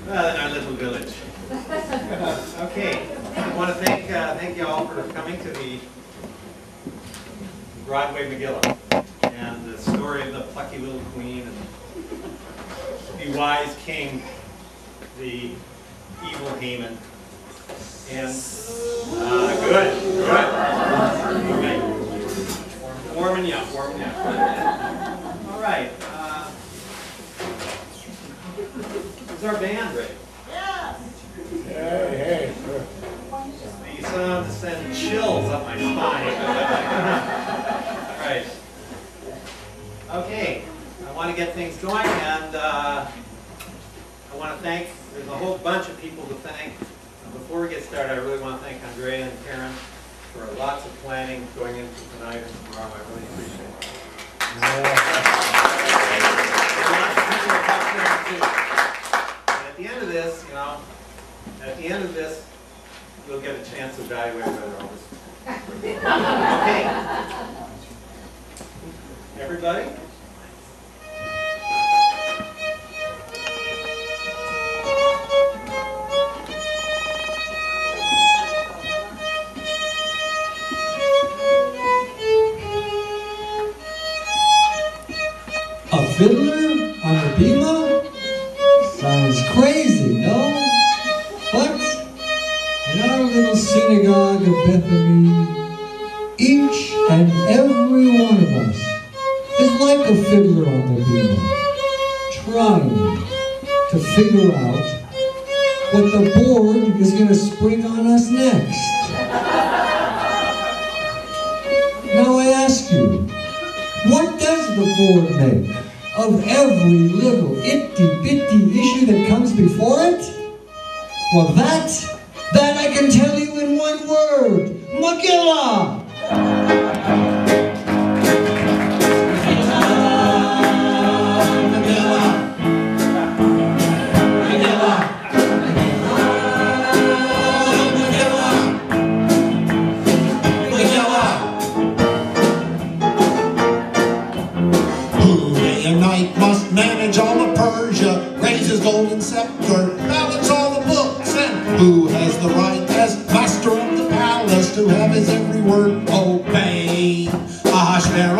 in our little village. Okay, I want to thank you all for coming to the Broadway Megillah and the story of the plucky little queen and the wise king, the evil Haman. And good. All right. Warming you up. All right. Is our band ready? Yes. Hey. You sound to send chills up my spine. All right. Okay. I want to get things going, and I want to thank. There's a whole bunch of people to thank. Before we get started, I really want to thank Andrea and Karen for lots of planning going into tonight and tomorrow. I really appreciate it. Lots of people are touching too. And at the end of this, you'll get a chance to evaluate whether all this. Okay. Everybody? A fiddler on the bima? Sounds crazy, no? But in our little synagogue of Beth Ami, each and every one of us is like a fiddler on the bima, trying to figure out what the board is going to spring on us next. Now I ask you, what does the board make of every little itty-bitty issue that comes before it? Well, that I can tell you in one word: Megillah! Must manage all of Persia, raise his golden scepter, balance all the books, and who has the right as master of the palace to have his every word obeyed? Ahasuerus,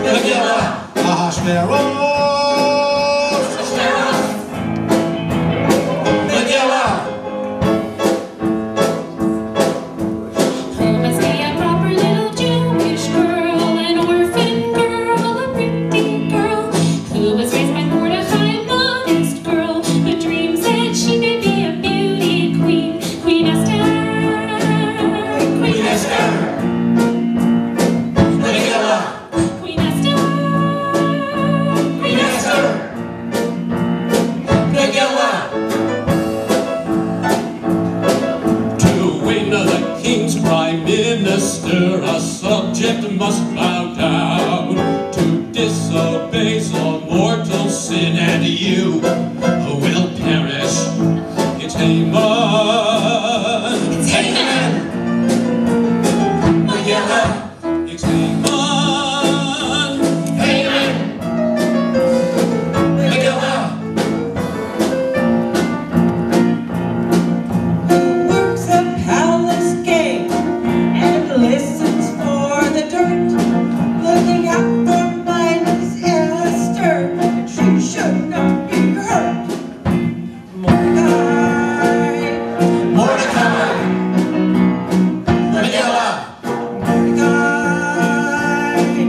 Megillah, Ahasuerus. A subject must bow down to disobey some mortal sin, and you will perish. It's Haman. It's Haman. Megillah. It's Haman. Haman. Megillah. Who works a palace gate and listens for the dirt, looking out for Midas Esther, and she should not be hurt. Mordecai, Megillah.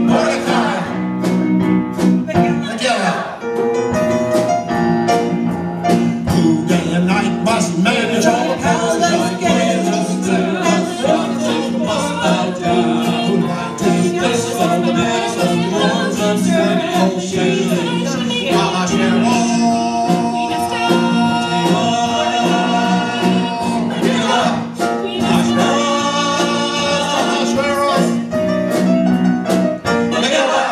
Mordecai, Megillah. Who day and night must manage all the palace gates, must bow down. This from the days of lords of sinful shades. Ahasuerus, Megillah. Ahasuerus, Megillah.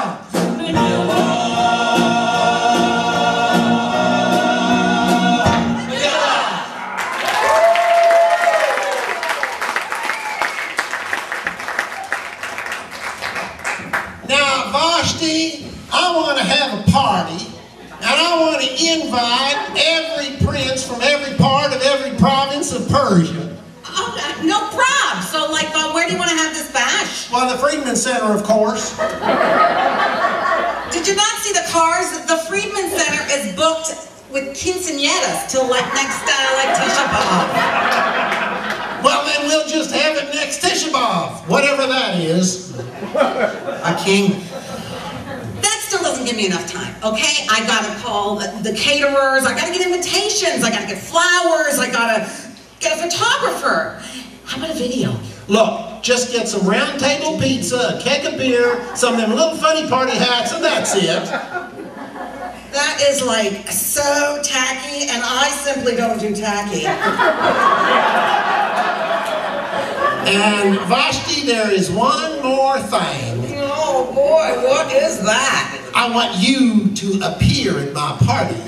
Now, Vashti, I I want to have a party, and I want to invite every prince from every part of every province of Persia. Oh, no prob. So, like, where do you want to have this bash? Well, the Freedman Center, of course. Did you not see the cars? The Freedman Center is booked with quinceañeras till like next, like Tisha B'Av. Well, then we'll just have it next Tisha B'Av, whatever that is. A king. That still doesn't give me enough time, okay? I gotta call the caterers, I gotta get invitations, I gotta get flowers, I gotta get a photographer. How about a video? Look, just get some round table pizza, a keg of beer, some of them little funny party hats, and that's it. That is like so tacky, and I simply don't do tacky. And Vashti, there is one more thing. Oh boy, what is that? I want you to appear at my party.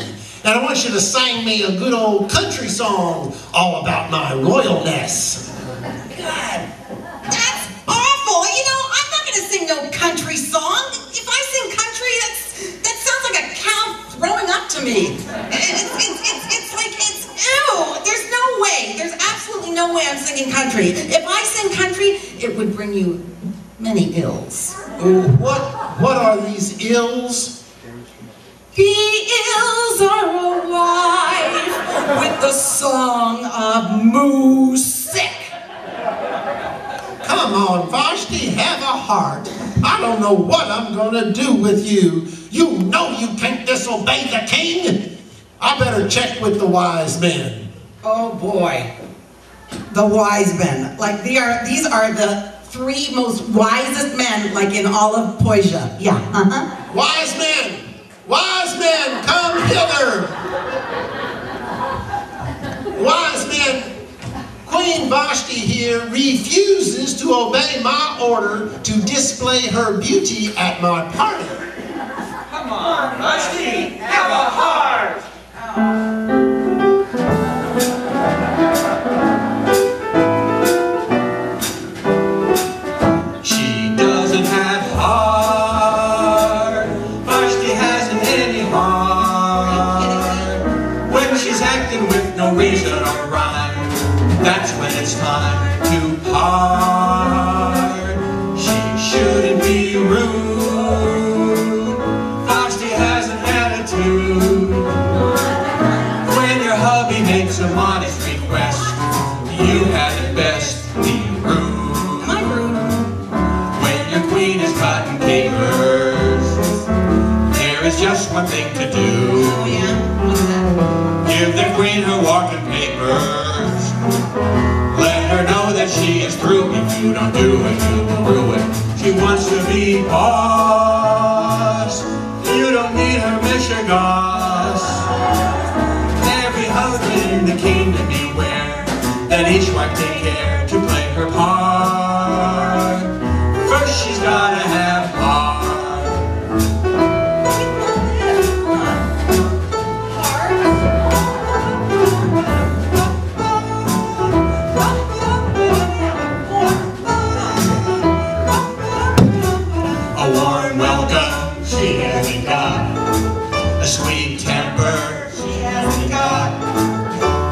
And I want you to sing me a good old country song all about my royalness. God, that's awful. You know, I'm not gonna sing no country song. If I sing country, that sounds like a cow throwing up to me. It's like, it's ew. There's no way. There's absolutely no way I'm singing country. If I sing country, it would bring you many ills. Oh, what are these ills? The ills are a wife with the song of music. Come on, Vashti, have a heart. I don't know what I'm gonna do with you. You know you can't disobey the king. I better check with the wise men. Oh boy, the wise men. Like these are the three most wisest men, like in all of Persia. Yeah. Wise men, come hither. Wise men, Queen Vashti here refuses to obey my order to display her beauty at my party. Come on, Vashti, have a heart! She doesn't have heart. Vashti hasn't any heart. When she's acting with no reason or rhyme, that's when it's time to part. She shouldn't be rude. Vashti has an attitude. When your hubby makes a modest request, you had it best be rude. Am I rude? When your queen is cutting capers, there is just one thing to do. Oh yeah? What's that? Give the queen her walking papers. Let her know that she is through. If you don't do it, you will ruin. She wants to be boss. You don't need her mishegoss. Every husband in the kingdom beware that each wife take care to play her part. First she's gotta have heart. A warm welcome she hasn't got. A sweet temper she hasn't got.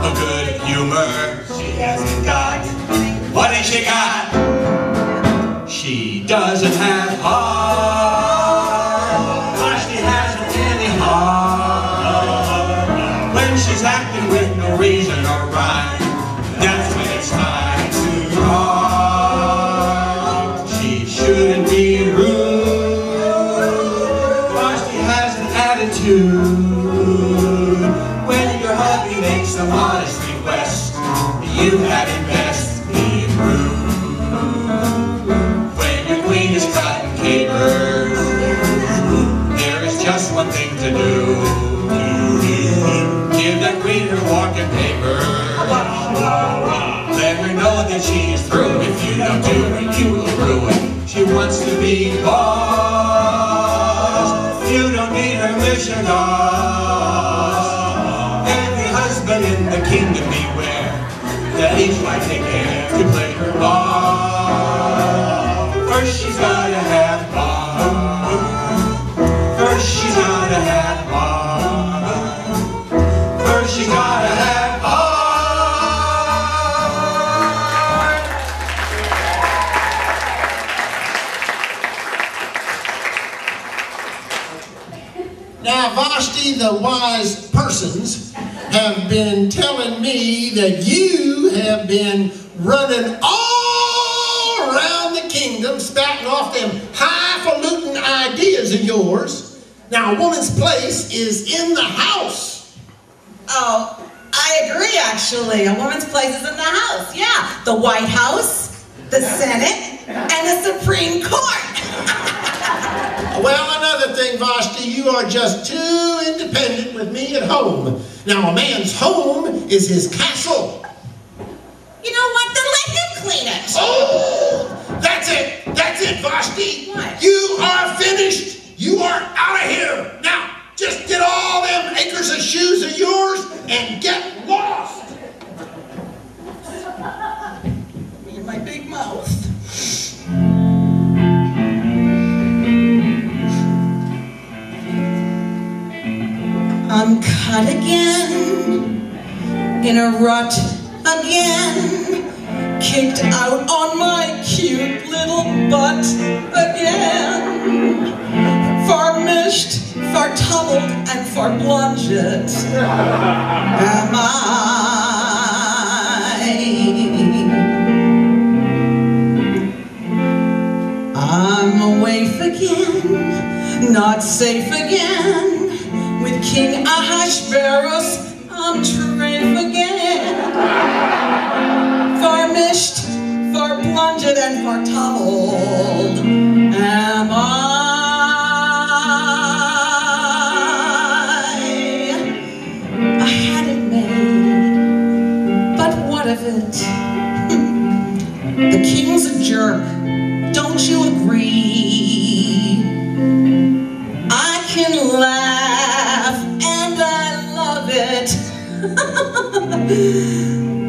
A good humor she hasn't got. What has she got? She doesn't have heart. Vashti hasn't any heart. When she's acting with no reason or rhyme, that's when it's time to rock. She shouldn't be rude. Vashti has an attitude. When your hubby makes a modest request, you had it best be rude. When your queen is cutting capers, there is just one thing to do. Give that queen her walking papers. Let her know that she is through. If you don't do it, you will ruin. She wants to be boss. You don't need her mishegoss. Every husband in the kingdom beware that each might take care to play her part. First she's gotta have heart. First gotta have heart. First you gotta have heart. Now, Vashti, the wise persons have been telling me that you have been running all around the kingdom, spouting off them highfalutin ideas of yours. Now, a woman's place is in the house. Oh, I agree, actually. A woman's place is in the house. Yeah, the White House, the Senate, and the Supreme Court. Well, another thing, Vashti, you are just too independent with me at home. Now, a man's home is his castle. You know what? Then let him clean it. Oh, that's it, Vashti. What? You are finished. You are out of here. Now, just get all them acres of shoes of yours and get lost. In my big mouth. I'm caught again, in a rut again, kicked out on my cute little butt again, farmished, fartumbled, and farblunged am I. I'm a waif again, not safe again. With King Ahasuerus, I'm trafe again. Farmished, farblunged, and fartumbled am I. I had it made, but what of it? The king's a jerk, don't you agree? I can laugh, and I love it.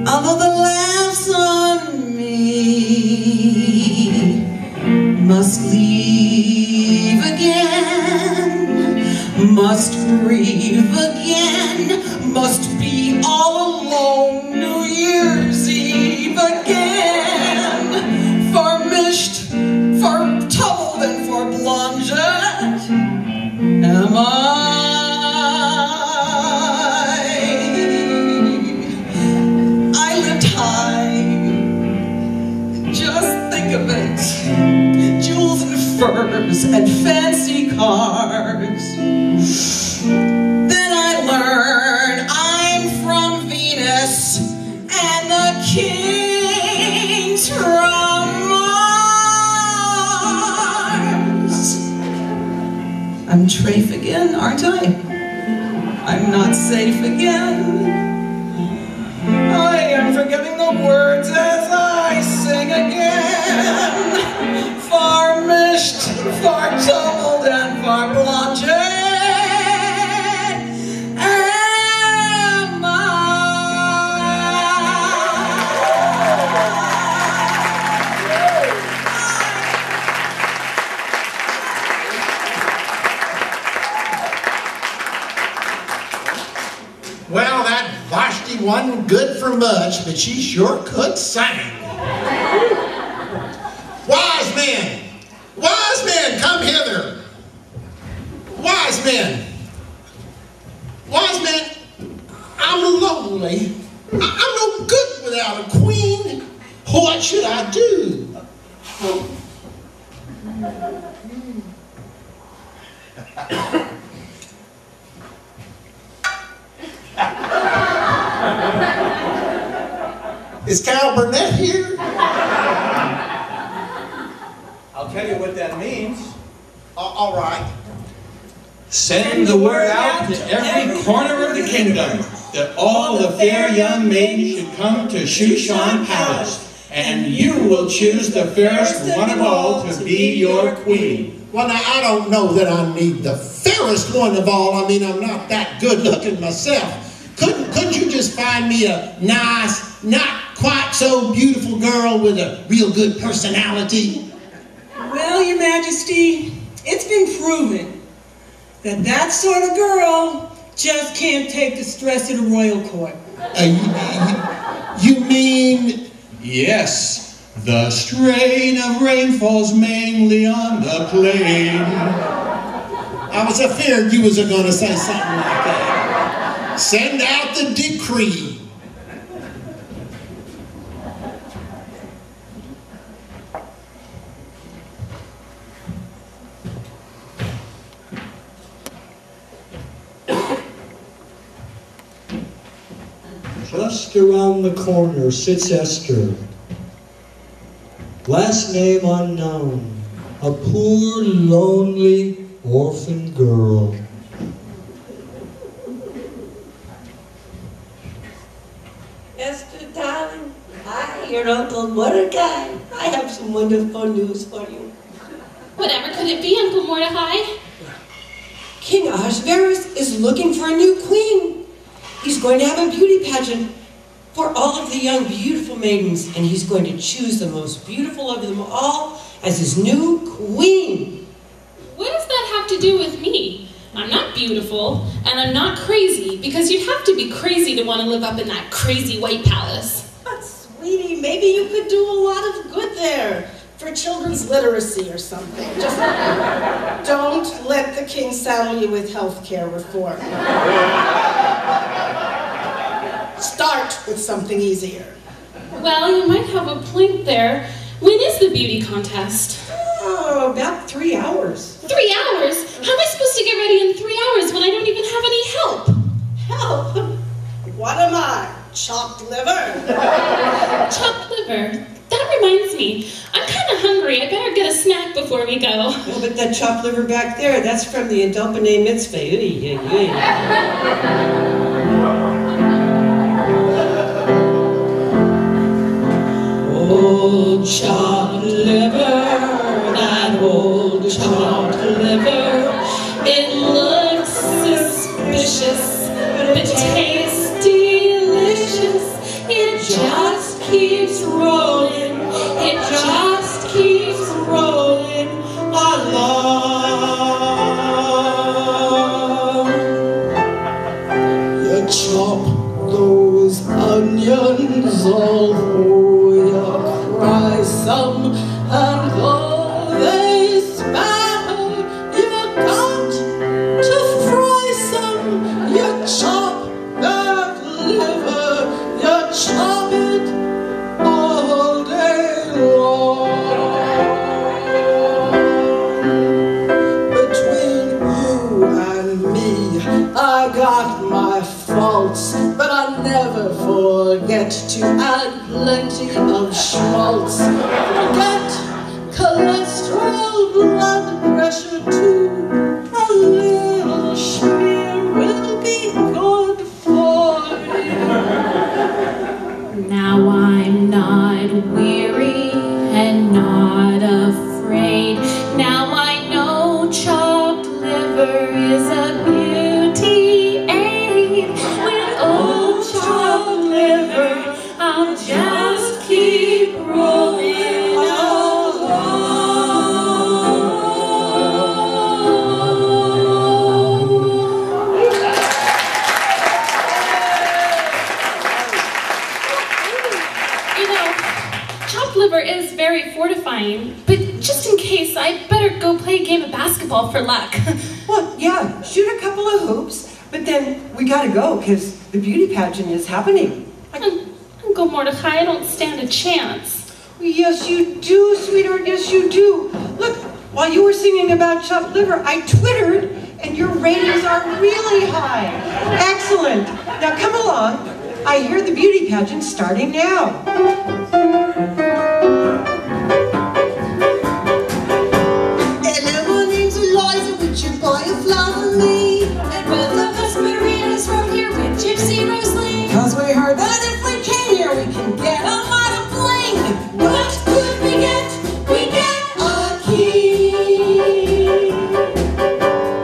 Although the laughs on me must leave again, must grieve again, must be all alone New Year's Eve again, farmished, fartumbled, and farblunged am I. Lived high, just think of it, jewels and furs and fancy cars. Then I learned I'm from Venus and the king's from Mars. I'm trafe again, aren't I? I'm not safe again. I am forgetting the words as I sing again. Farmished, fartumbled, and farblunged am I. Well, that Vashti wasn't good for much, but she sure could sing. Wise men, come hither. Wise men, I'm lonely. I'm no good without a queen. What should I do? Is Carol Burnett here? I'll tell you what that means. All right. Send the word out to every corner of the kingdom that all the fair young maidens should come to Shushan Palace, and you will choose the fairest one of all to be your queen. Well, now, I don't know that I need the fairest one of all. I mean, I'm not that good looking myself. Couldn't you just find me a nice, not quite so beautiful girl with a real good personality? Well, Your Majesty, it's been proven That sort of girl just can't take the stress at a royal court. You mean, yes, the strain of rain falls mainly on the plain. I was afraid you was gonna say something like that. Send out the decree. Just around the corner sits Esther. Last name unknown. A poor, lonely, orphan girl. Esther, darling, hi, your Uncle Mordecai. I have some wonderful news for you. Whatever could it be, Uncle Mordecai? King Ahasuerus is looking for a new queen. He's going to have a beauty pageant for all of the young, beautiful maidens, and he's going to choose the most beautiful of them all as his new queen. What does that have to do with me? I'm not beautiful, and I'm not crazy, because you'd have to be crazy to want to live up in that crazy white palace. But sweetie, maybe you could do a lot of good there for children's literacy or something. Just don't let the king saddle you with health care reform. Start with something easier. Well, you might have a point there. When is the beauty contest? Oh, about 3 hours. 3 hours? How am I supposed to get ready in 3 hours when I don't even have any help? Help? What am I? Chopped liver? Chopped liver. That reminds me. I'm kind of hungry. I better get a snack before we go. Oh, but that chopped liver back there, that's from the Indulpine Mitzvah. Old chopped liver, that old chopped liver, it looks suspicious, but tastes delicious. It just keeps rolling, it just keeps rolling along. You chop those onions although you cry some, and though they smell, you got to fry some. You chop that liver, you chop it all day long. Between you and me, I got my faults, but I never forget to add plenty of schmaltz. Forget cholesterol, blood pressure too. A little schmear will be good for you. Now I'm not weary and not afraid. Now I know chopped liver is a beauty aid. With old chopped liver, I'll just keep rolling along. You know, chopped liver is very fortifying, but just in case, I'd better go play a game of basketball for luck. Well, yeah, shoot a couple of hoops, but then we gotta go because the beauty pageant is happening. Uncle Mordecai, I don't stand a chance. Yes, you do, sweetheart, yes, you do. Look, while you were singing about chopped liver, I Twittered, and your ratings are really high. Excellent. Now come along. I hear the beauty pageant starting now. Hello, my name's Eliza, would you buy a flower for me? And both of us Maria's from here with Gypsy Rosalie. Cause we heard that if we came here, we can get a lot of bling. What could we get? We get a key.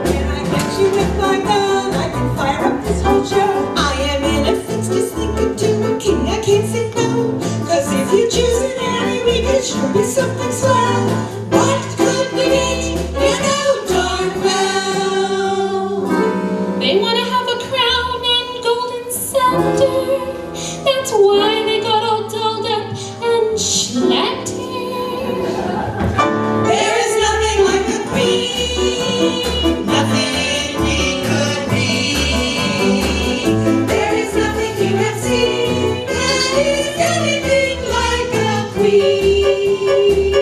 When I catch you with my gun, I can fire up this whole show. I am in a fix, just thinking to a king, I can't say no. Cause if you choose an Annie, we could sure be something swell. What could we get? You know darn well. why they got all dolled up and schlepped here. There is nothing like a queen, nothing we could be. There is nothing you have seen that is anything like a queen.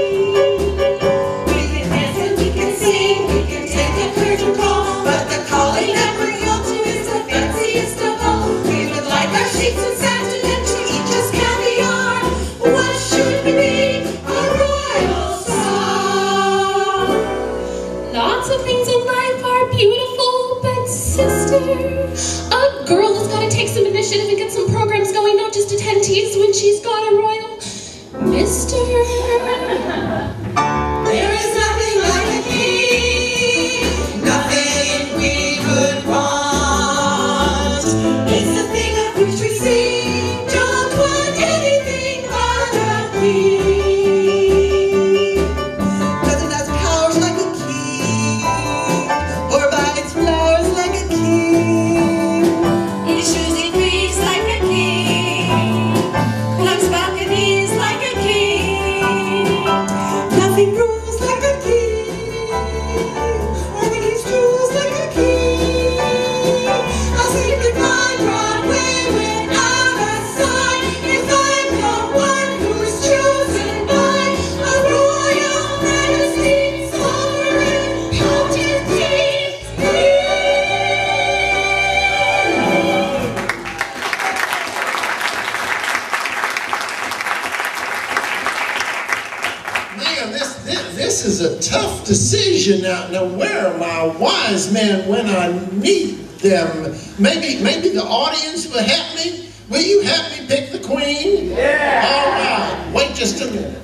We can dance and we can sing, we can take a curtain call, but the calling that we're held to is the fanciest of all. We would like our sheets and satin and to each us caviar. What should we be? A royal song. Lots of things in life are beautiful, but sister, a girl has got to take some initiative and get some programs going, not just attend teas when she's got a royal mister. There is nothing like a king, nothing we could want. It's the thing of which we sing, don't want anything but a queen. Doesn't has powers like a king, or bites flowers like a king. Issues degrees like a king, climbs balconies like a king. Nothing rules like a king, or the king's jewels like a king. I'll sing goodbye Broadway without a sigh if I'm the one who's chosen by a royal majesty, sovereign majesty. Man, this is a tough decision. Now where are my wise men when I need them? Maybe the audience will help me. Will you help me pick the queen? Yeah. All right. Wait just a minute.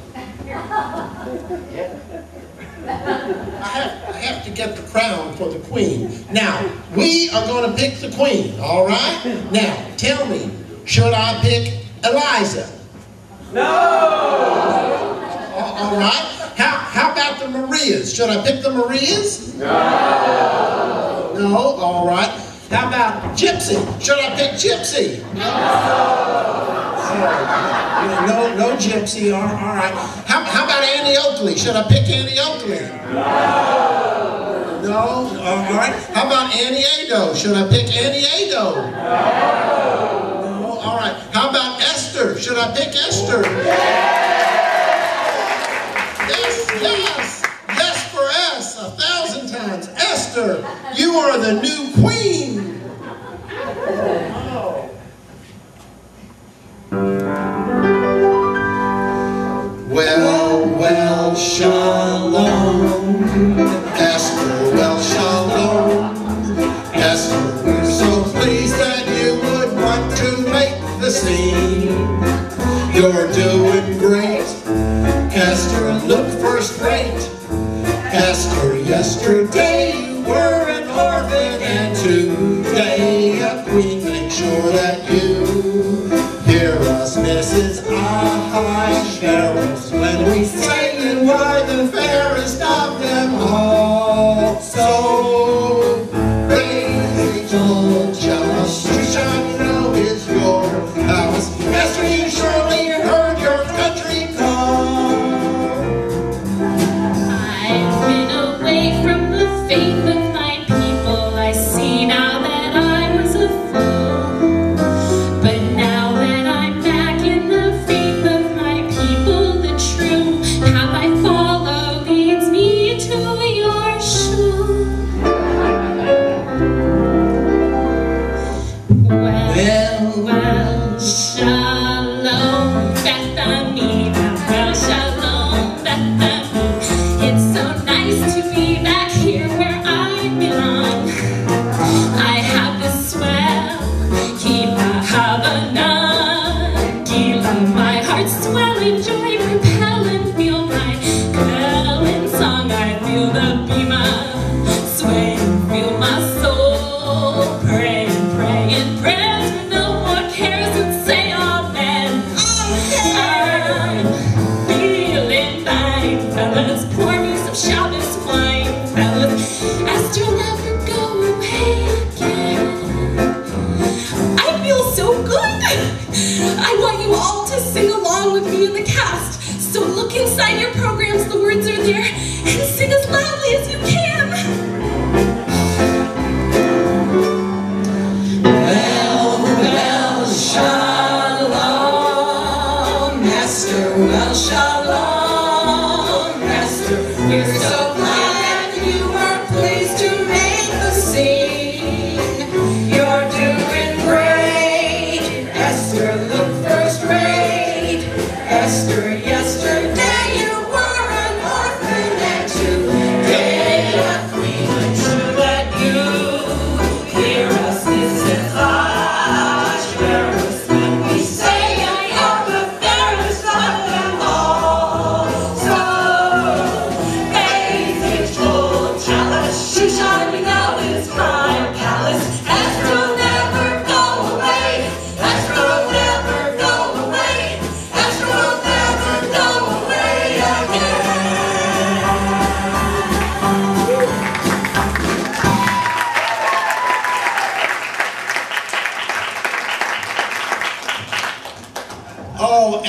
I have to get the crown for the queen. Now, we are going to pick the queen, all right? Now, tell me, should I pick Eliza? All right. How about the Marias? Should I pick the Marias? No. No. All right. How about Gypsy? Should I pick Gypsy? No. No Gypsy. All right. How about Annie Oakley? Should I pick Annie Oakley? No. No. All right. How about Annie Ado? Should I pick Annie Ado? No. All right. How about Esther? Should I pick Esther? Yes for S 1,000 times. Esther, you are the new queen. Oh. Well, shalom. Esther, well, shalom. Esther, we're so pleased that you would want to make the scene. You're doing great. Esther, look first rate. Esther, yesterday you were an orphan, and to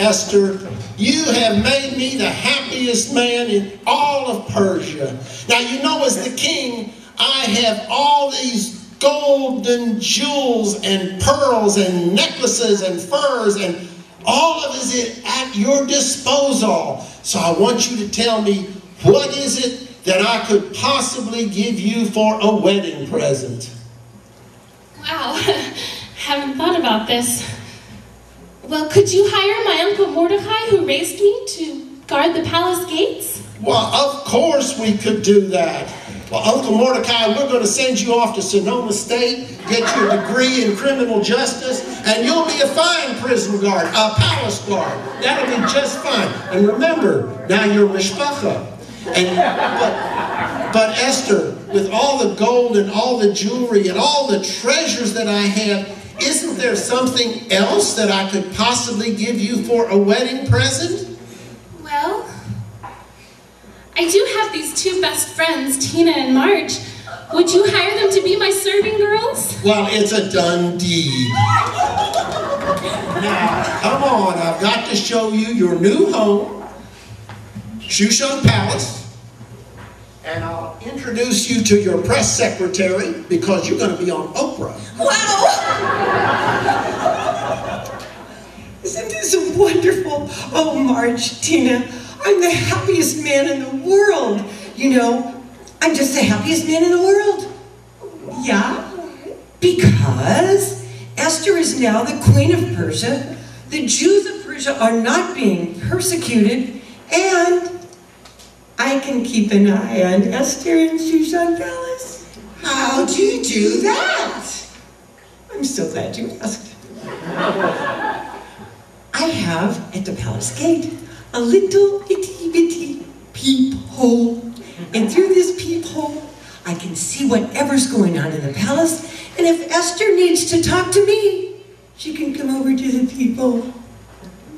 Esther, you have made me the happiest man in all of Persia. Now, you know, as the king, I have all these golden jewels and pearls and necklaces and furs, and all of it at your disposal. So I want you to tell me, what is it that I could possibly give you for a wedding present? Wow, haven't thought about this. Well, could you hire my Uncle Mordecai, who raised me, to guard the palace gates? Well, of course we could do that. Well, Uncle Mordecai, we're going to send you off to Sonoma State, get you a degree in criminal justice, and you'll be a fine prison guard, a palace guard. That'll be just fine. And remember, now you're mishpacha. But Esther, with all the gold and all the jewelry and all the treasures that I have, isn't there something else that I could possibly give you for a wedding present? Well, I do have these two best friends, Tina and Marge. Would you hire them to be my serving girls? Well, it's a done deed. Now, come on, I've got to show you your new home, Shushan Palace, and I'll introduce you to your press secretary because you're going to be on Oprah. Wow! Isn't this wonderful? Oh, Marge, Tina, I'm the happiest man in the world. You know, I'm just the happiest man in the world. Yeah? Because Esther is now the queen of Persia. The Jews of Persia are not being persecuted, and I can keep an eye on Esther in Shushan Palace. How do you do that? I'm so glad you asked. I have at the palace gate a little itty bitty peephole. And through this peephole, I can see whatever's going on in the palace. And if Esther needs to talk to me, she can come over to the peephole.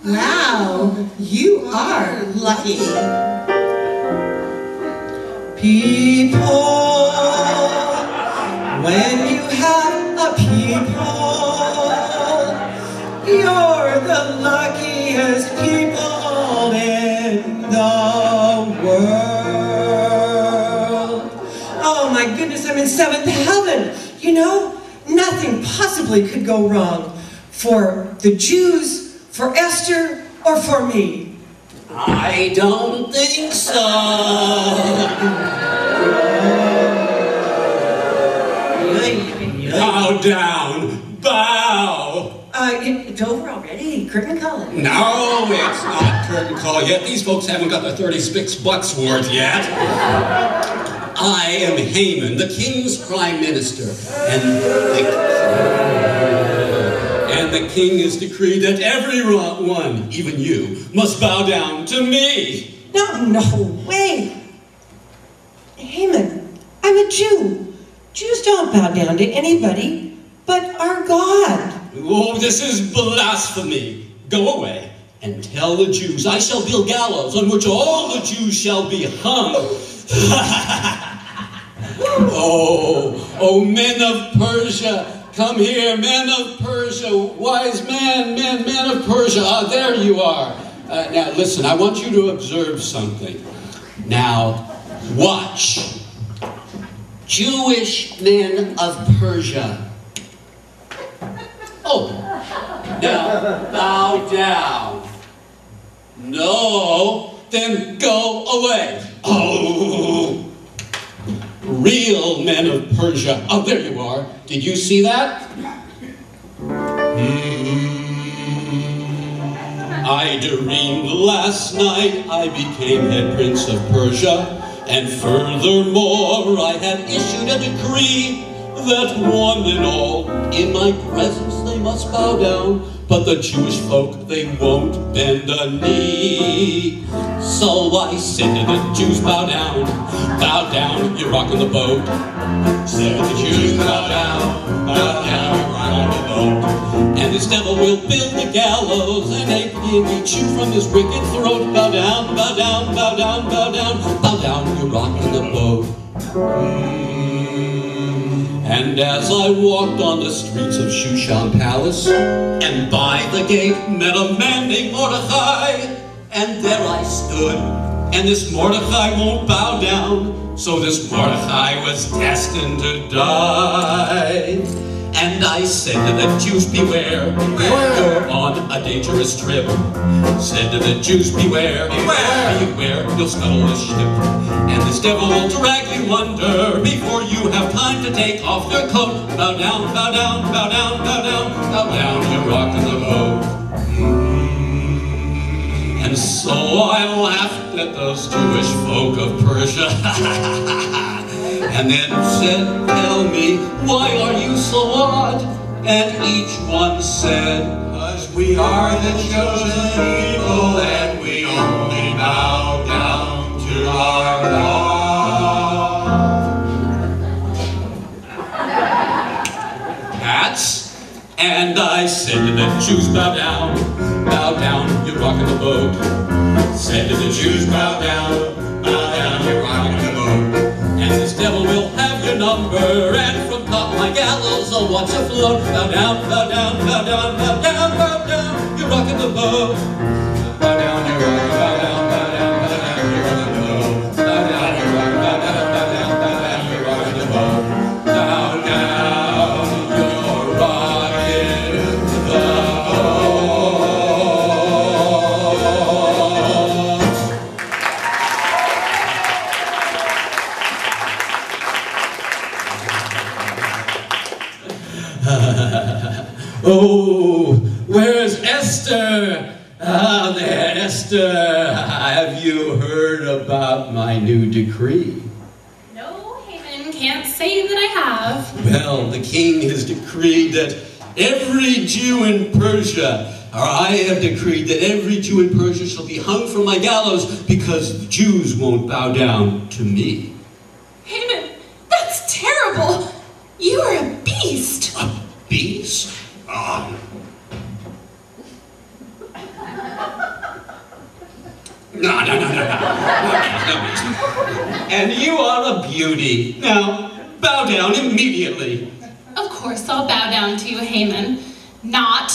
Wow, you are lucky. Peephole, when you have a peephole, you're the luckiest people in the world. Oh my goodness, I'm in seventh heaven. You know, nothing possibly could go wrong for the Jews, for Esther, or for me. I don't think so. Bow down, bow. It's over already, curtain call. No, it's not curtain call yet. These folks haven't got the 36 bucks worth yet. I am Haman, the king's prime minister, and the king has decreed that everyone, even you, must bow down to me. No way. Haman, I'm a Jew. Jews don't bow down to anybody but our God. Oh, this is blasphemy. Go away and tell the Jews I shall build gallows on which all the Jews shall be hung. Oh, men of Persia, come here, men of Persia, wise men of Persia. There you are. Now, listen, I want you to observe something. Now, watch. Jewish men of Persia. Oh, now, bow down. No, then go away. Oh, real men of Persia. Oh, there you are. Did you see that? I dreamed last night I became head prince of Persia, and furthermore I have issued a decree that one and all in my presence they must bow down, but the Jewish folk they won't bend a knee. So I said to the Jews, bow down, you're rocking the boat. Said to the Jews, bow down, you're rocking the boat. And this devil will build the gallows and ape me chew from his wicked throat. Bow down, you're rocking the boat. And as I walked on the streets of Shushan Palace, and by the gate met a man named Mordecai, and there I stood, and this Mordecai won't bow down, so this Mordecai was destined to die. And I said to the Jews, beware, you're on a dangerous trip. Said to the Jews, beware, beware, you'll scuttle the ship. And this devil will drag you under before you have time to take off your coat. Bow down, bow down, bow down, bow down, bow down, you're rocking the boat. And so I laughed at those Jewish folk of Persia. And then said, tell me, why are you so odd? And each one said, 'cause we are the chosen people, and we only bow down to our God. That's, and I said to the Jews, bow down, you're rocking the boat. Said to the Jews, bow down, you're rocking the boat. And this devil will have your number, and from top my gallows I'll watch afloat. Bow down, bow down, bow down, bow down, bow down, you're rocking the boat. Bow down, you're rocking, bow down, bow down, bow down, you're rocking the boat. Bow down, you're rocking, bow down, bow down, bow down, you're rocking the boat. Bow down, you're rocking the Oh, where's Esther? Ah, there, Esther. Have you heard about my new decree? No, Haman, can't say that I have. Well, the king has decreed that every Jew in Persia, or I have decreed that every Jew in Persia shall be hung from my gallows because the Jews won't bow down to me. Haman, that's terrible. You are a beast. A beast? No. And you are a beauty. Now, bow down immediately. Of course I'll bow down to you, Haman. Not.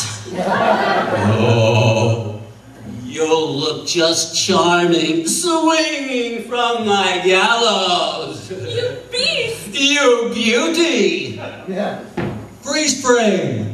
Oh, you'll look just charming, swinging from my gallows. You beast. You beauty. Yeah. Freeze frame.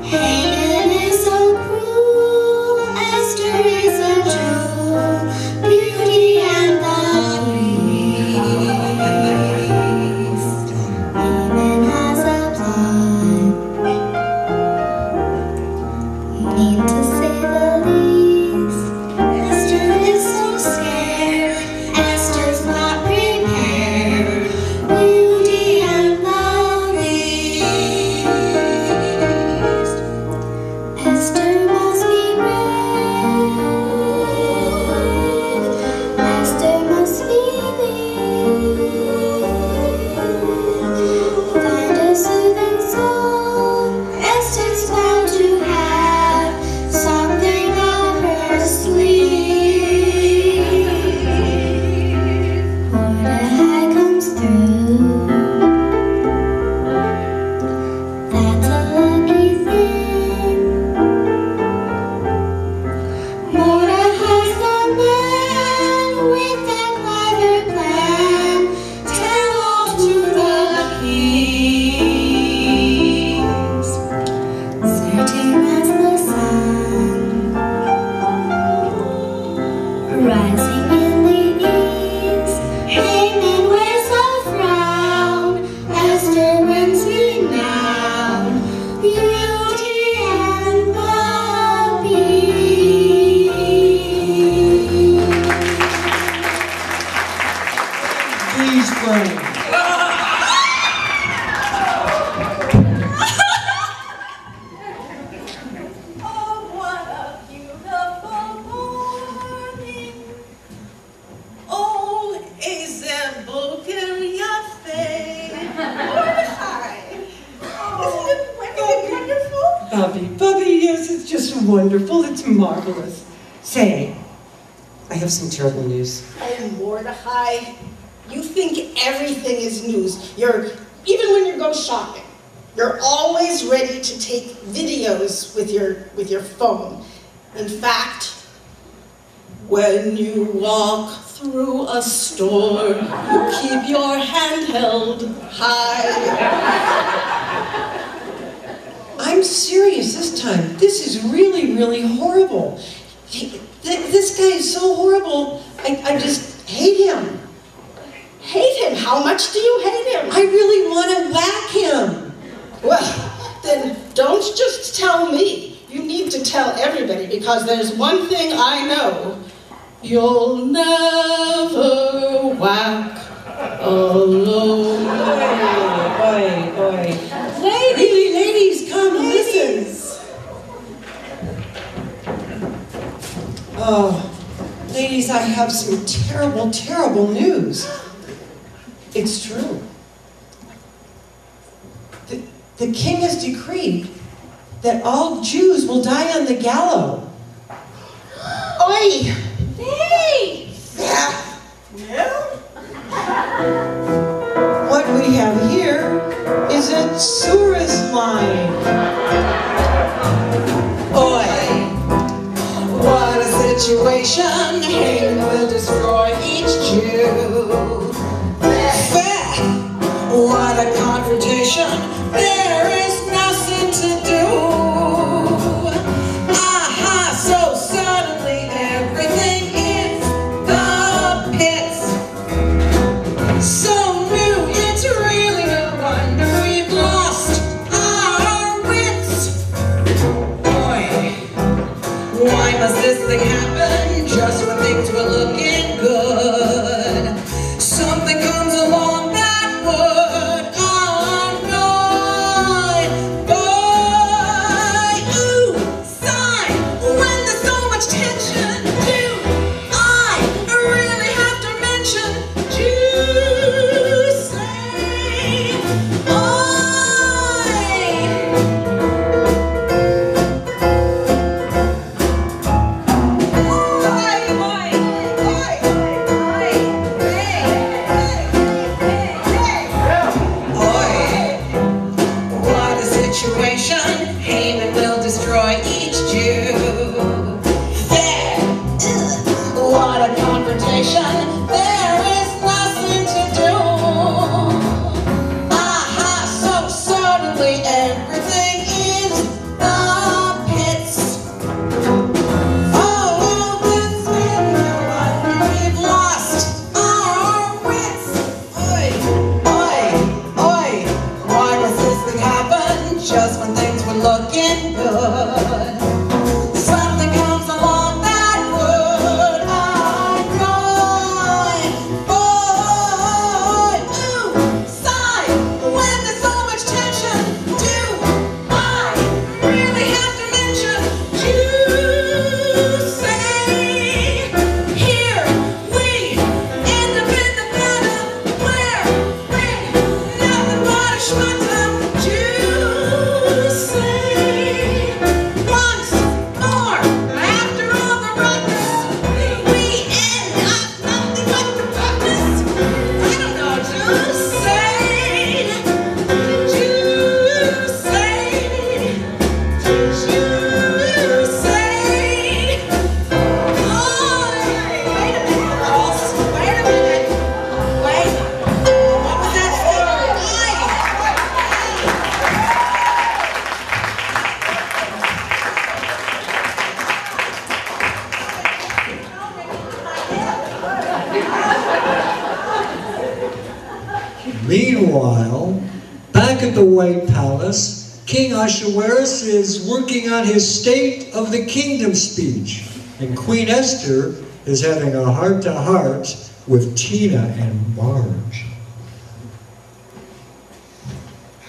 Haman is so cruel, Esther is a Jew. wonderful. It's marvelous. Say, I have some terrible news. Oh, Mordecai, you think everything is news. Even when you go shopping, you're always ready to take videos with your phone. In fact, when you walk through a store, you keep your hand held high. I'm serious this time. This is really, really horrible. This guy is so horrible. I just hate him. Hate him? How much do you hate him? I really want to whack him. Well, then don't just tell me. You need to tell everybody, because there's one thing I know. You'll never whack alone. Boy. Ladies, come listen. Oh, ladies, I have some terrible, terrible news. It's true. The king has decreed that all Jews will die on the gallows. Oi! Hey! What we have here is a tourist line. Oi! What a situation! Haman will destroy each Jew. What a confrontation! There is nothing to do. Aha! So suddenly everything is the pits. So new, it's really no wonder we've lost our wits. Boy, why must this thing happen just when things were looking good? Something comes along that would annoy. Boy, ooh, sigh, when there's so much tension, do I really have to mention Jews say, Haman will destroy each Jew. What a confrontation! There is nothing to do. Aha! So suddenly everything is the pits. Oh, this is no wonder we've lost our wits. Oi! Why does this thing happen just when things were looking good? Something comes along that would annoy. Boy, ooh, sigh, when there's so much tension, do I really have to mention Jews say? Here we end up in the battle where we're nothing but a schmutzer. Jews say, once more, after all the ruckus, we end up nothing but the ruckus. I don't know, Jews say, Jews say, Jews say. Oh, wait a minute, girls, wait a minute. Wait, what was that story? Meanwhile, back at the White Palace, King Ahasuerus is working on his State of the Kingdom speech, and Queen Esther is having a heart-to-heart with Tina and Marge.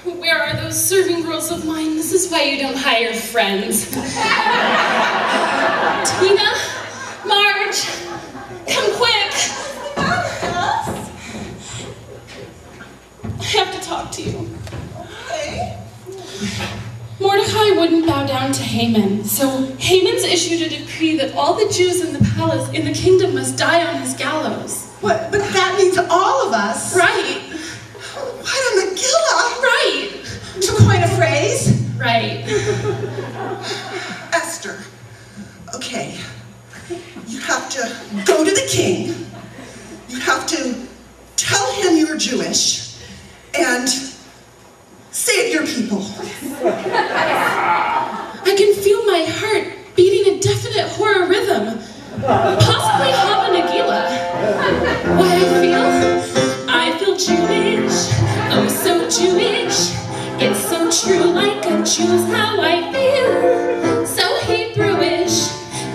Where are those serving girls of mine? This is why you don't hire friends. Tina, Marge, come quick. I have to talk to you. Okay. Mordecai wouldn't bow down to Haman, so Haman decree that all the Jews in the palace, in the kingdom, must die on his gallows. What? But that means all of us. Right. What a Megillah! Right. To coin a phrase. Right. Esther, okay, you have to go to the king, you have to tell him you're Jewish, and save your people. I can feel my heart beating a definite horror rhythm. Possibly Hava Nagila. What I feel Jewish, oh so Jewish. It's so true, like a Jew's how I feel. So Hebrewish,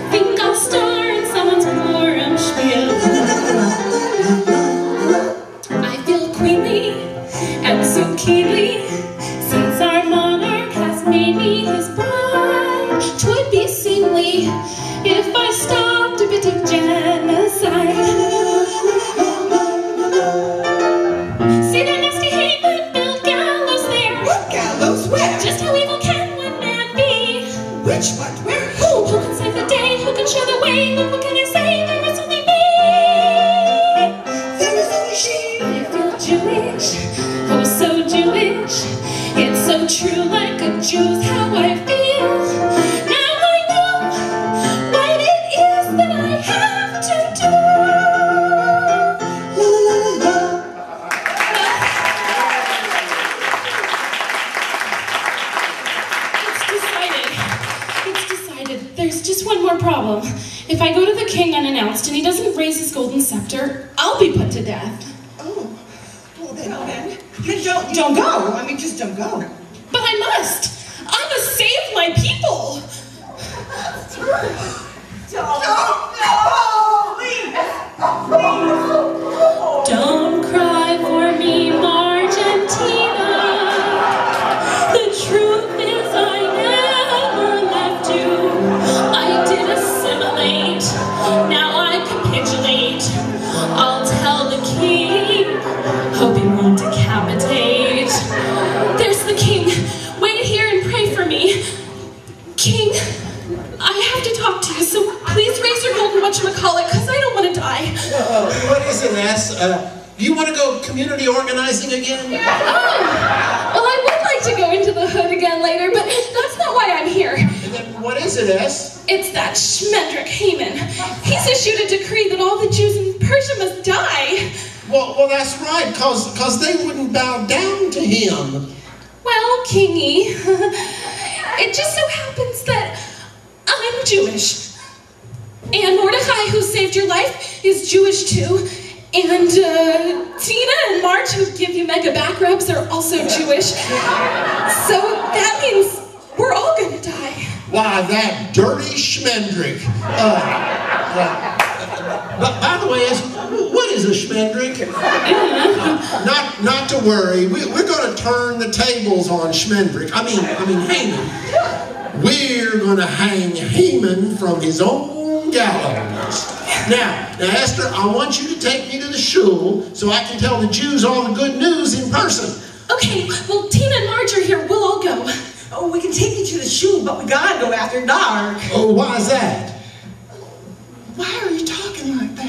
think I'll star in someone's Purimspiel. I feel queenly and so keenly, since our monarch has made me his bride. 'Twould be seemly if I stopped a bit of genocide. See that nasty Haman built gallows there. What gallows? Where? Just how evil can one man be? Which one? Where? Who can save the day? Who can show the way? But what can I say? There is only me. There is only she. I feel Jewish, oh so Jewish. It's so true, like a Jew's how I feel. Now I know what it is that I have to do. La la la la. It's decided. There's just one more problem. If I go to the king unannounced and he doesn't raise his golden scepter, I'll be put to death. Oh, well then don't go. I mean, just don't go. But I must. I must save my people. Don't cry for me, Margentina. The truth is I never left you. I did assimilate. Now I capitulate. I'll tell the king. Hope he won't decapitate. There's the king. Wait here and pray for me. King, I have to talk to you, so please raise your golden whatchamacallit, because I don't want to die. What is it, Ass? Do you want to go community organizing again? Oh, well, I would like to go into the hood again later, but that's not why I'm here. And then what is it, Ass? It's that Schmendrick Haman. He's issued a decree that all the Jews in Persia must die. Well, that's right, cause they wouldn't bow down to him. Well, Kingy, it just so happens that I'm Jewish. And Mordecai, who saved your life, is Jewish too. And Tina and Marge, who give you mega back rubs, are also Jewish. So that means we're all gonna die. Why, that dirty Schmendrick. But by the way, what is a Schmendrick? Not to worry. We're going to turn the tables on Schmendrick. I mean Haman. We're going to hang Haman from his own gallows. Now, Esther, I want you to take me to the shul so I can tell the Jews all the good news in person. Okay, well, Tina and Marge are here. We'll all go. Oh, we can take you to the shul, but we gotta go after dark. Oh, why is that? Why are you talking like that?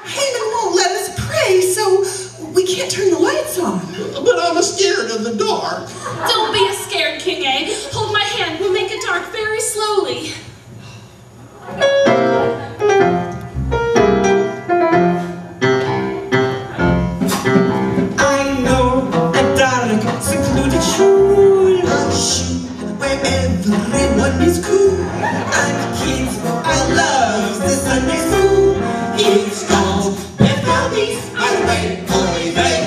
Haman won't let us pray, so we can't turn the lights on. But I'm scared of the dark. Don't be scared, King A. Hold my hand. We'll make it dark very slowly. I know a dark, secluded shul, where everyone is cool. And kids are love the Sunday school. It's called Beth Ami Purimspiel.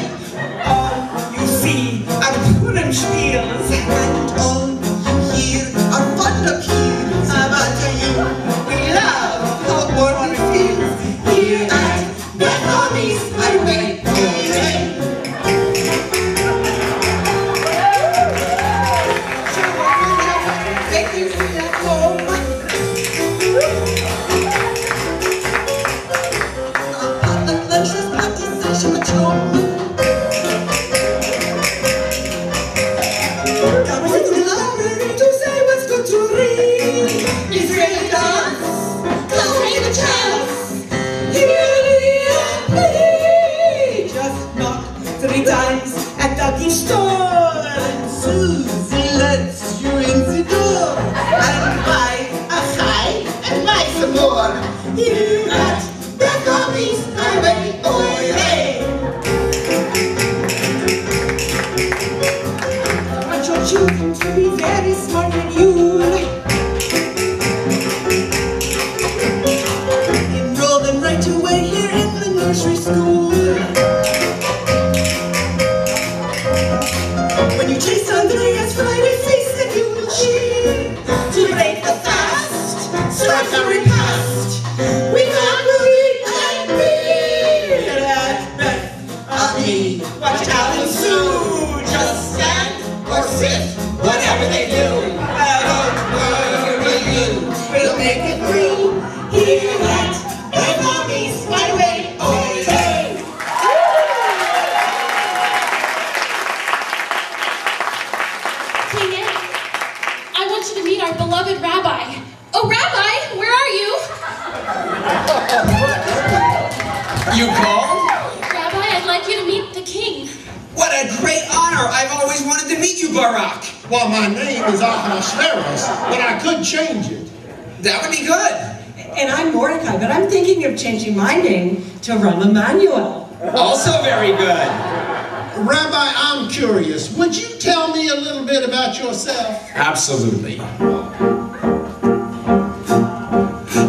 All you see are Purimspiels, and all you hear are Wunderkiels. Aber here at Beth Ami's Highway. Oy vey! I want your children to be very smart and you enroll them right away here in the nursery school. When you taste Andrea's Friday feast, then you will cheer. To break the fast, start the repast. We got Marie and beer at Beth Ami. Watch out and Sue, just stand or sit, whatever they do. Don't worry, you will make it through. Here at Beth Ami's Highway. Oy vey! King Ed, I want you to meet our beloved rabbi. Oh, Rabbi, where are you? You called? Rabbi, I'd like you to meet the king. What a great honor! I've always wanted to meet you, Barak. Well, my name is Ahasuerus, but I could change it. That would be good. And I'm Mordecai, but I'm thinking of changing my name to Ram Emanuel. Also very good. Rabbi, I'm curious. Would you tell me a little bit about yourself? Absolutely.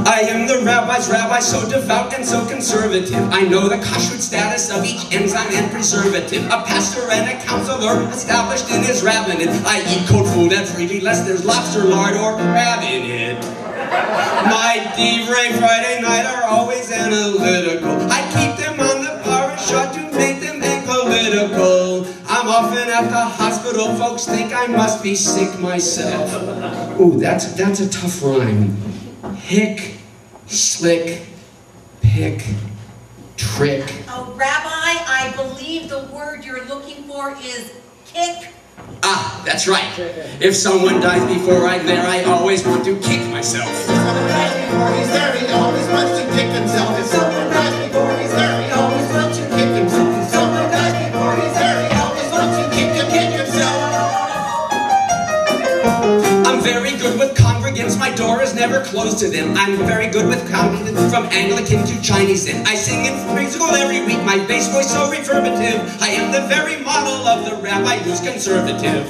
I am the rabbi's rabbi, so devout and so conservative. I know the kashrut status of each enzyme and preservative. A pastor and a counselor established in his rabbinate. I eat cold food and freely, lest there's lobster, lard, or crab in it. My divrei Friday night are always analytical. I keep them on the parashah to make them apolitical. I'm often at the hospital, folks think I must be sick myself. Ooh, that's a tough rhyme. Hick, slick, pick, trick. Oh, Rabbi, I believe the word you're looking for is kick. Ah, that's right. If someone dies before I'm there, I always want to kick myself. If someone dies before he's there, he always wants to kick himself. If someone dies before he's there, he always wants to kick himself. If someone dies before he's there, he always wants to kick himself. I'm very good with congregants, my door is never closed to them. I'm very good with counting from Anglican to Chinese in. I sing in musical every week, my bass voice so reverberative. I am the very model of the rabbi who's conservative.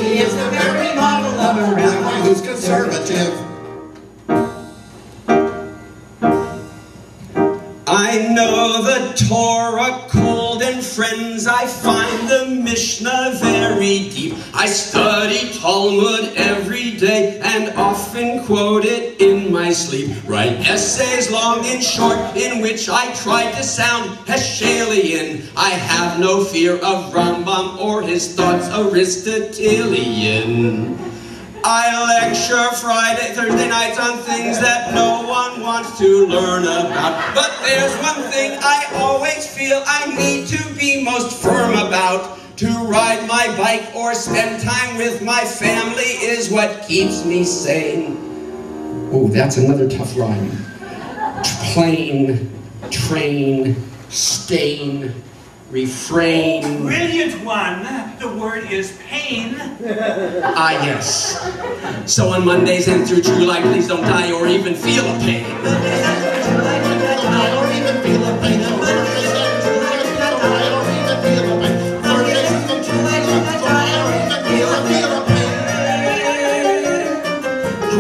He is the very model of a rabbi who's conservative. I know the Torah cold and friends, I find the Mishnah very deep. I study Talmud every day and often quote it in my sleep. Write essays long and short in which I try to sound Hegelian. I have no fear of Rambam or his thoughts Aristotelian. I lecture Thursday nights on things that no one wants to learn about. But there's one thing I always feel I need to be most firm about. To ride my bike or spend time with my family is what keeps me sane. Oh, that's another tough line. Plane, train, stain, refrain. Brilliant one. The word is pain. Ah, yes. So on Mondays and through July, please don't die or even feel a pain.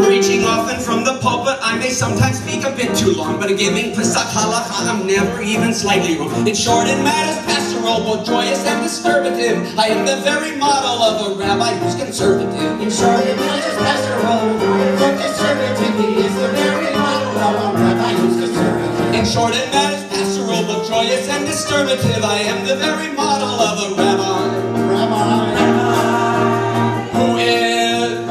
Preaching often from the pulpit, I may sometimes speak a bit too long, but giving Pesach halacha, I'm never even slightly wrong. In short, it matters pastoral, both joyous and disturbative. I am the very model of a rabbi who's conservative. In short, it matters pastoral, both conservative. He is the very model of a rabbi who's conservative. In short, it matters pastoral, both joyous and disturbative. I am the very model of a rabbi. Who is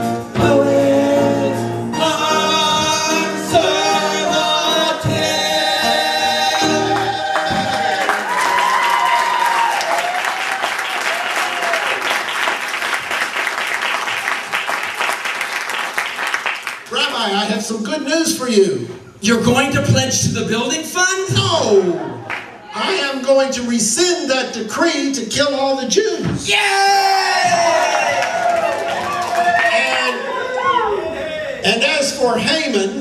Rabbi, I have some good news for you. You're going to pledge to the building fund? No! I am going to rescind that decree to kill all the Jews. Yay! And as for Haman,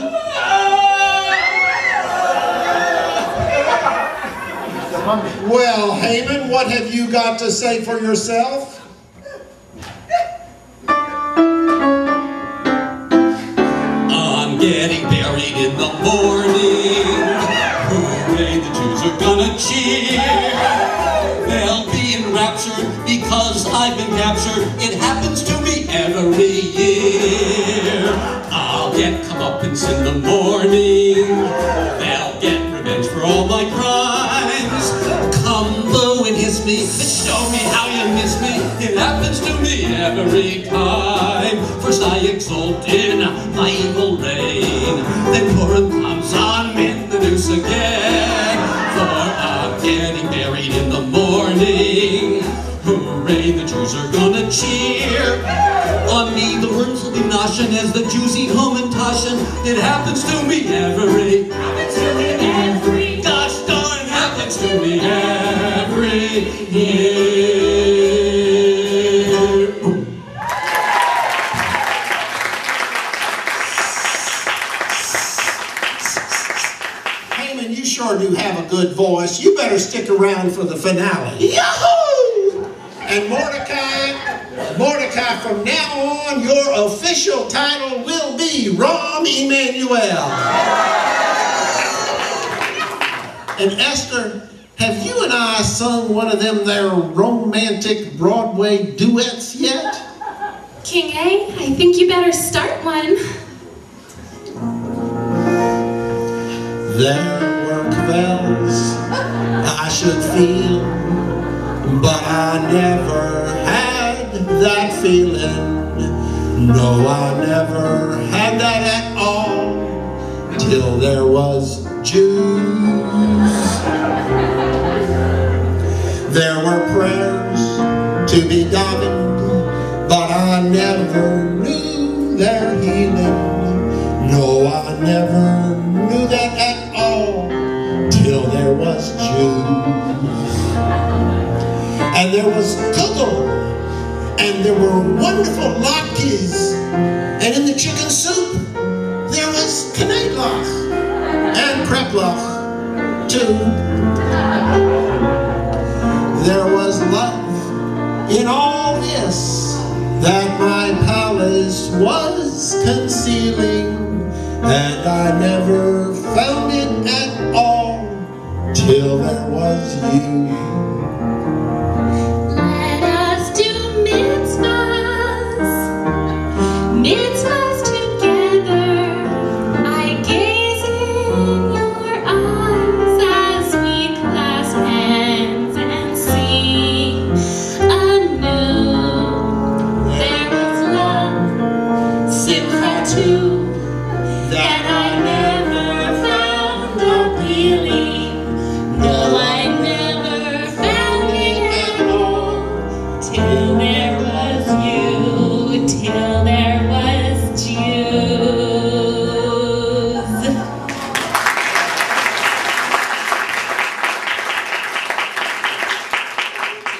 well, Haman, what have you got to say for yourself? I'm getting buried in the morning. Hooray, the Jews are gonna cheer. They'll be enraptured because I've been captured. It happens to me every year. I'll get comeuppance in the morning. They'll get revenge for all my crimes. Come boo and hiss me, and show me how you miss me. It happens to me every time. First I exult in my evil reign, then Purim comes on in the noose again. For I'm getting buried in the morning. Hooray, the Jews are gonna cheer. On me the worms will be noshin' as the Jews eat home and toshin'. It happens to me every. Gosh darn, happens to me every year. Haman, you sure do have a good voice. You better stick around for the finale. Yahoo! And Mordecai, from now on, your official title will be Rahm Emanuel. And Esther, have you and I sung one of them there romantic Broadway duets yet? King A, I think you better start one. There were bells I should feel, but I never had that feeling. No, I never had that at all, till there was Jews. There were prayers to be davened, but I never knew their healing. No, I never knew that at all, till there was Jews. And there was kugel, and there were wonderful latkes, and in the chicken soup there was kneedlach and kreplach too. There was love in all this that my palace was concealing, and I never found it at all till there was you. Let us do mitzvahs together. I gaze in your eyes as we clasp hands and sing anew. There was love, simcha too, that I never found appealing. No, I never found it at all, till there was you, till there was Jews.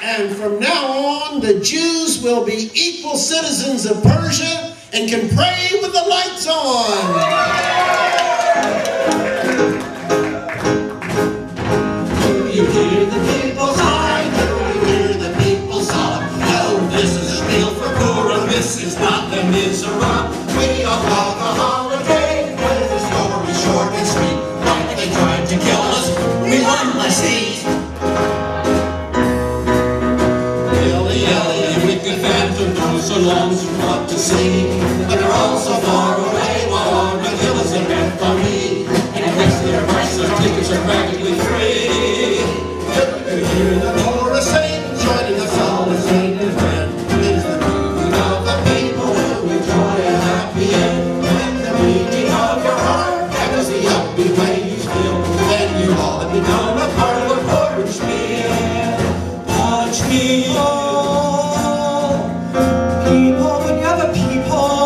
And from now on, the Jews will be equal citizens of Persia and can pray with the lights on. Do you hear the people sigh? Do you hear the people sob? No, this is a spiel for Purim. This is not the miserable. We all love a holiday with the story short and sweet. Like they tried to kill us, we won the seat. Yelly, wicked phantom, those so long to want to see, but they're all so far away. While on the hill is a Beth Ami, and it makes their prices tickets are practically free. You hear the chorus sing, joining us all as saint and friend. It is the moving of the people who enjoy a happy end. When the beating of your heart echoes the upbeat way you feel, then you all have become a part of the Purimspiel. Watch me all, people, when you have a people.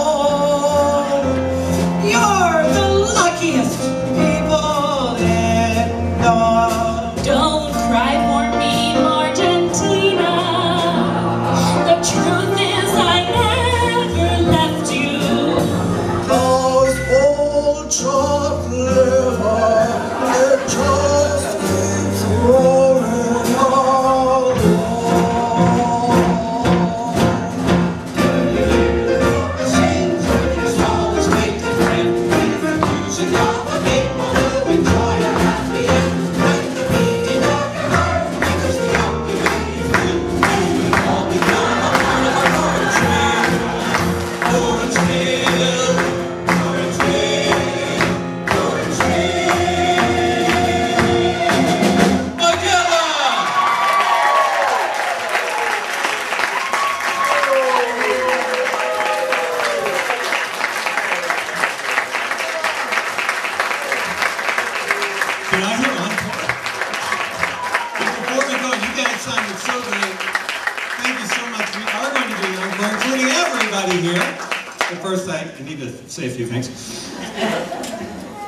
Say a few things.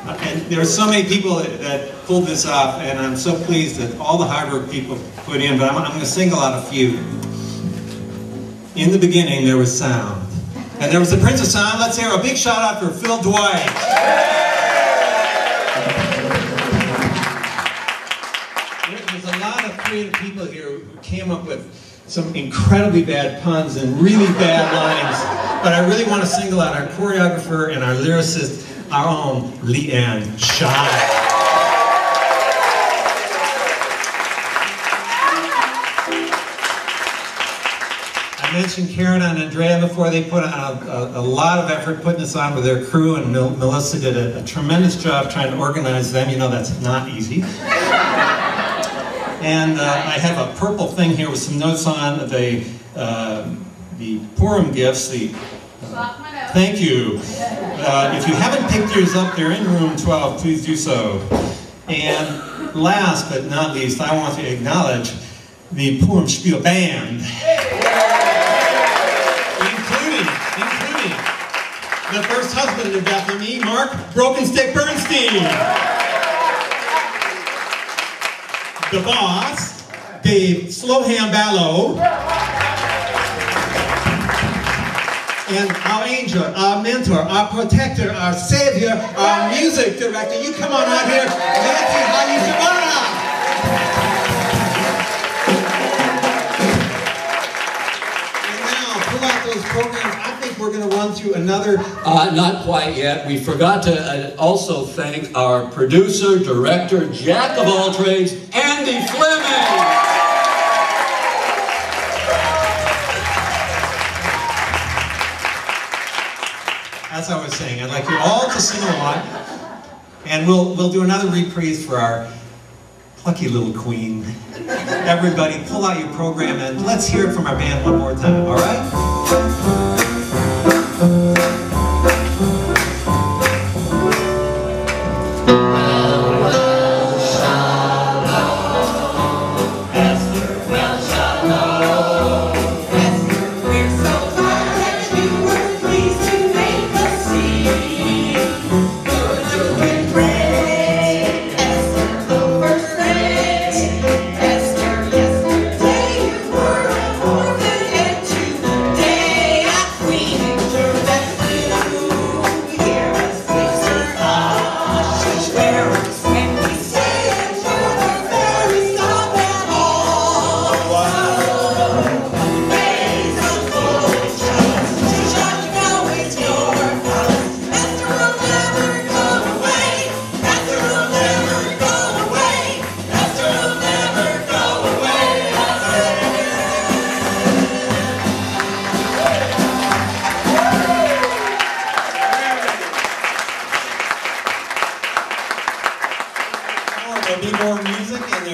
And there are so many people that pulled this off, and I'm so pleased that all the hard work people put in, but I'm going to single out a few. In the beginning, there was sound. And there was the Prince of Sound. Let's hear a big shout out for Phil Dwight. There's a lot of creative people here who came up with some incredibly bad puns and really bad lines. But I really want to single out our choreographer and our lyricist, our own Leanne Shine. I mentioned Karen and Andrea before. They put out a lot of effort putting this on with their crew, and Melissa did a tremendous job trying to organize them. You know that's not easy. And I have a purple thing here with some notes on the Purim gifts. Thank you. If you haven't picked yours up, they're in room 12. Please do so. And last but not least, I want to acknowledge the Purimspiel band, including the first husband of Beth Ami, Mark Broken Stick Bernstein. The boss, Dave Slowham Ballo, and our angel, our mentor, our protector, our savior, our music director. You come on out here, Nancy Hayashibara. And now, pull out those programs. I think we're going to run through another... Not quite yet. We forgot to also thank our producer, director, jack of all trades, Andy Fleming. As I was saying, I'd like you all to sing along, and we'll do another reprise for our plucky little queen. Everybody, pull out your program and let's hear it from our band one more time, all right? There'll be more music, and